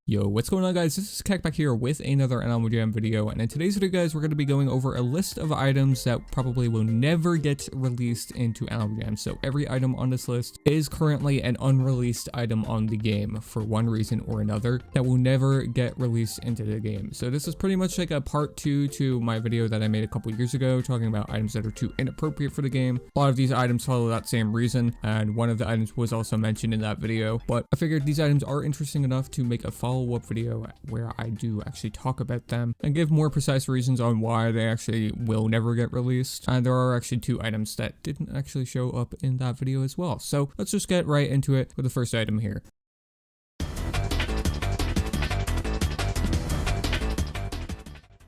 Yo, what's going on guys? This is Kek back here with another Animal Jam video, and in today's video guys, we're going to be going over a list of items that probably will never get released into Animal Jam. So every item on this list is currently an unreleased item on the game for one reason or another that will never get released into the game. So this is pretty much like a part 2 to my video that I made a couple years ago talking about items that are too inappropriate for the game. A lot of these items follow that same reason, and one of the items was also mentioned in that video, but I figured these items are interesting enough to make a follow-up video where I do actually talk about them and give more precise reasons on why they actually will never get released. And there are actually 2 items that didn't actually show up in that video as well. So let's just get right into it with the first item here.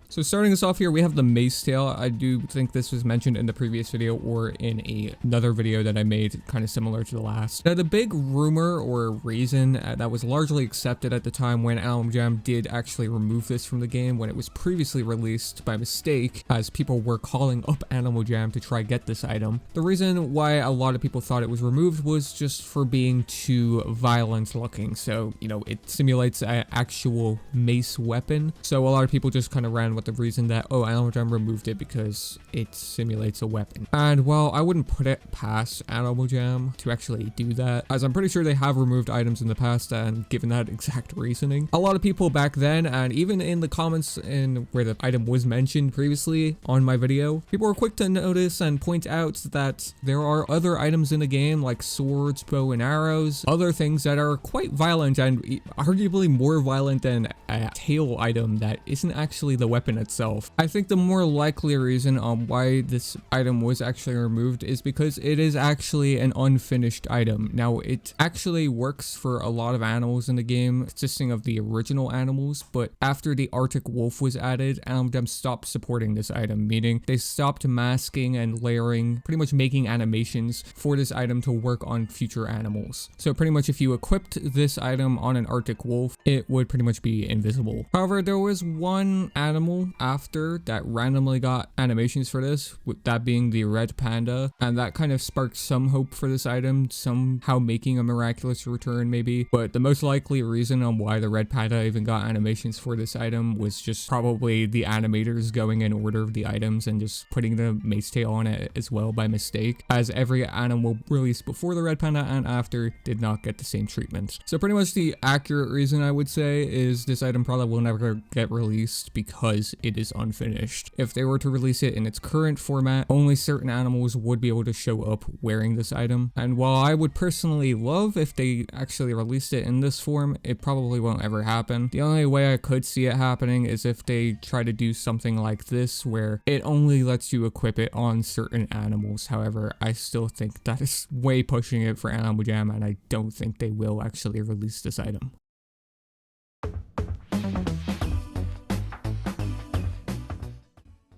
So starting us off here, we have the Mace Tail. I do think this was mentioned in the previous video or in another video that I made kind of similar to the last. Now the big rumor or reason that was largely accepted at the time when Animal Jam did actually remove this from the game when it was previously released by mistake, as people were calling up Animal Jam to try get this item. The reason why a lot of people thought it was removed was just for being too violent looking. So, you know, it simulates an actual mace weapon. So a lot of people just kind of ran with the reason that, oh, Animal Jam removed it because it simulates a weapon. And while I wouldn't put it past Animal Jam to actually do that, as I'm pretty sure they have removed items in the past and given that exact reasoning, a lot of people back then, and even in the comments in where the item was mentioned previously on my video, people were quick to notice and point out that there are other items in the game like swords, bow and arrows, other things that are quite violent and arguably more violent than a tail item that isn't actually the weapon itself. I think the more likely reason on why this item was actually removed is because it is actually an unfinished item. Now it actually works for a lot of animals in the game consisting of the original animals, but after the Arctic wolf was added, Animal Jam stopped supporting this item, meaning they stopped masking and layering, pretty much making animations for this item to work on future animals. So pretty much if you equipped this item on an Arctic wolf, it would pretty much be invisible. However, there was one animal after that randomly got animations for this, with that being the red panda, and that kind of sparked some hope for this item, somehow making a miraculous return maybe. But the most likely reason on why the red panda even got animations for this item was just probably the animators going in order of the items and just putting the Mace Tail on it as well by mistake, as every animal released before the red panda and after did not get the same treatment. So pretty much the accurate reason I would say is this item probably will never get released because it is unfinished. If they were to release it in its current format, only certain animals would be able to show up wearing this item. And while I would personally love if they actually released it in this form, it probably won't ever happen. The only way I could see it happening is if they try to do something like this where it only lets you equip it on certain animals. However, I still think that is way pushing it for Animal Jam, and I don't think they will actually release this item.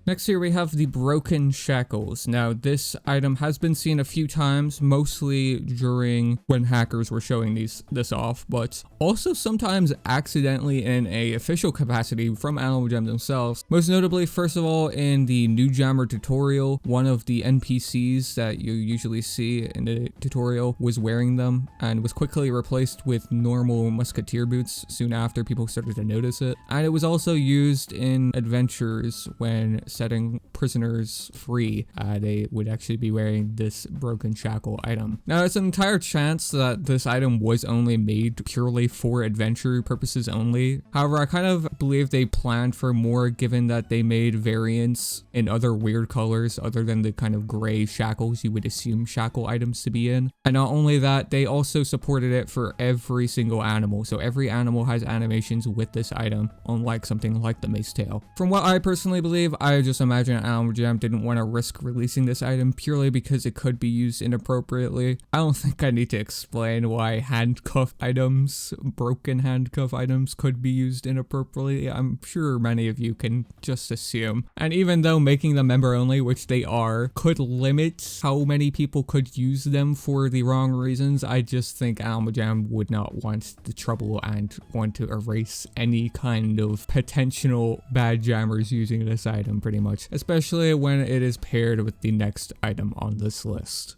Next here we have the broken Shackles. Now this item has been seen a few times, mostly during when hackers were showing this off, but also sometimes accidentally in a official capacity from Animal Jam themselves. Most notably, first of all, in the New Jammer tutorial, one of the NPCs that you usually see in the tutorial was wearing them and was quickly replaced with normal musketeer boots soon after people started to notice it. And it was also used in adventures when setting prisoners free. They would actually be wearing this broken shackle item. Now, it's an entire chance that this item was only made purely for adventure purposes only. However, I kind of believe they planned for more, given that they made variants in other weird colors other than the kind of gray shackles you would assume shackle items to be in. And not only that, they also supported it for every single animal. So every animal has animations with this item, unlike something like the Mace Tail. From what I personally believe, I just imagine Animal Jam didn't want to risk releasing this item purely because it could be used inappropriately. I don't think I need to explain why handcuff items, broken handcuff items, could be used inappropriately. I'm sure many of you can just assume. And even though making them member only, which they are, could limit how many people could use them for the wrong reasons, I just think Animal Jam would not want the trouble and want to erase any kind of potential bad jammers using this item pretty much, especially when it is paired with the next item on this list.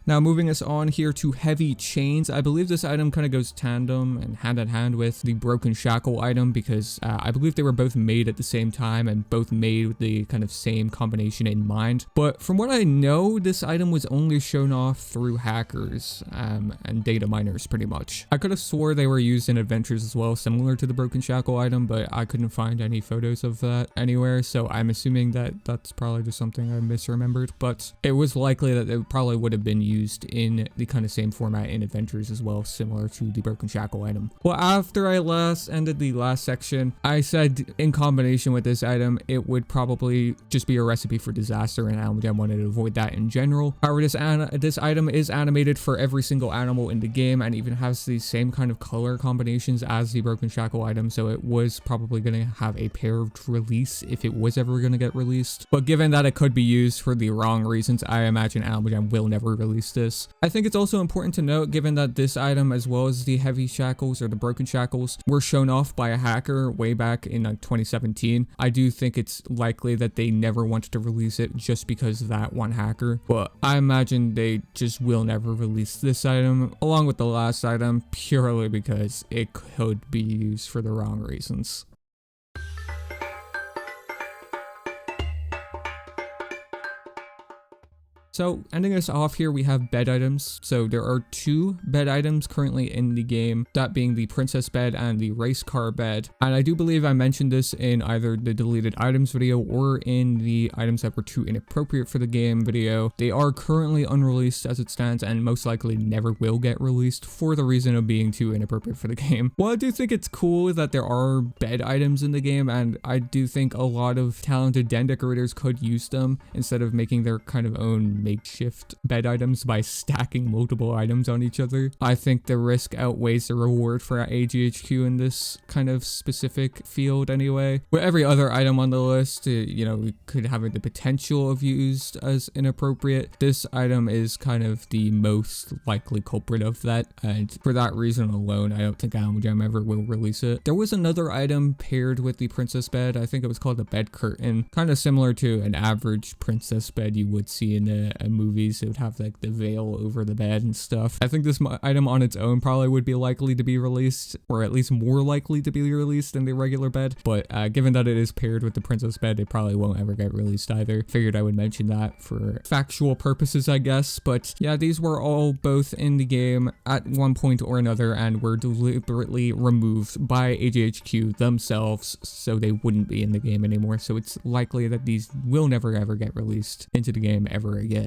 Now moving us on here to heavy chains. I believe this item kind of goes tandem and hand in hand with the broken shackle item because I believe they were both made at the same time and both made with the kind of same combination in mind. But from what I know, this item was only shown off through hackers and data miners pretty much. I could have swore they were used in adventures as well, similar to the broken shackle item, but I couldn't find any photos of that anywhere, so I'm assuming that that's probably just something I misremembered. But it was likely that it probably would have been used in the kind of same format in adventures as well, similar to the broken shackle item. Well, after I last ended the last section, I said in combination with this item, it would probably just be a recipe for disaster, and I wanted to avoid that in general. However, this item is animated for every single animal in the game and even has the same kind of color combinations as the broken shackle item, so it was probably going to have a paired release if it was ever going to get released. But given that it could be used for the wrong reasons, I imagine Animal Jam will never release this. I think it's also important to note, given that this item as well as the heavy shackles or the broken shackles were shown off by a hacker way back in 2017, I do think it's likely that they never wanted to release it just because of that one hacker. But I imagine they just will never release this item along with the last item purely because it could be used for the wrong reasons. So ending us off here, we have bed items. So there are 2 bed items currently in the game, that being the princess bed and the Racecar bed. And I do believe I mentioned this in either the deleted items video or in the items that were too inappropriate for the game video. They are currently unreleased as it stands and most likely never will get released for the reason of being too inappropriate for the game. Well, I do think it's cool that there are bed items in the game, and I do think a lot of talented den decorators could use them instead of making their kind of own makeshift bed items by stacking multiple items on each other. I think the risk outweighs the reward for AJHQ in this kind of specific field anyway. With every other item on the list, you know, we could have the potential of used as inappropriate. This item is kind of the most likely culprit of that, and for that reason alone, I don't think Animal Jam ever will release it. There was another item paired with the princess bed. I think it was called the bed curtain, kind of similar to an average princess bed you would see in the movies. It would have like the veil over the bed and stuff. I think this item on its own probably would be likely to be released, or at least more likely to be released than the regular bed, but given that it is paired with the princess bed, it probably won't ever get released either. Figured I would mention that for factual purposes, I guess. But yeah, these were all both in the game at one point or another and were deliberately removed by AJHQ themselves so they wouldn't be in the game anymore, so it's likely that these will never ever get released into the game ever again.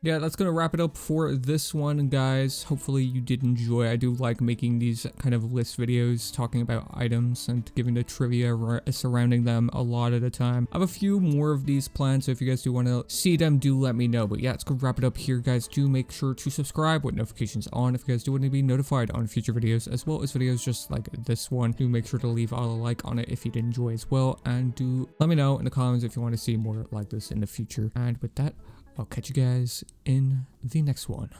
Yeah, that's going to wrap it up for this one, guys. Hopefully you did enjoy. I do like making these kind of list videos, talking about items and giving the trivia surrounding them a lot at a time. I have a few more of these planned, so if you guys do want to see them, do let me know. But yeah, let's go wrap it up here, guys. Do make sure to subscribe with notifications on if you guys do want to be notified on future videos, as well as videos just like this one. Do make sure to leave a like on it if you did enjoy as well, and do let me know in the comments if you want to see more like this in the future. And with that, I'll catch you guys in the next one.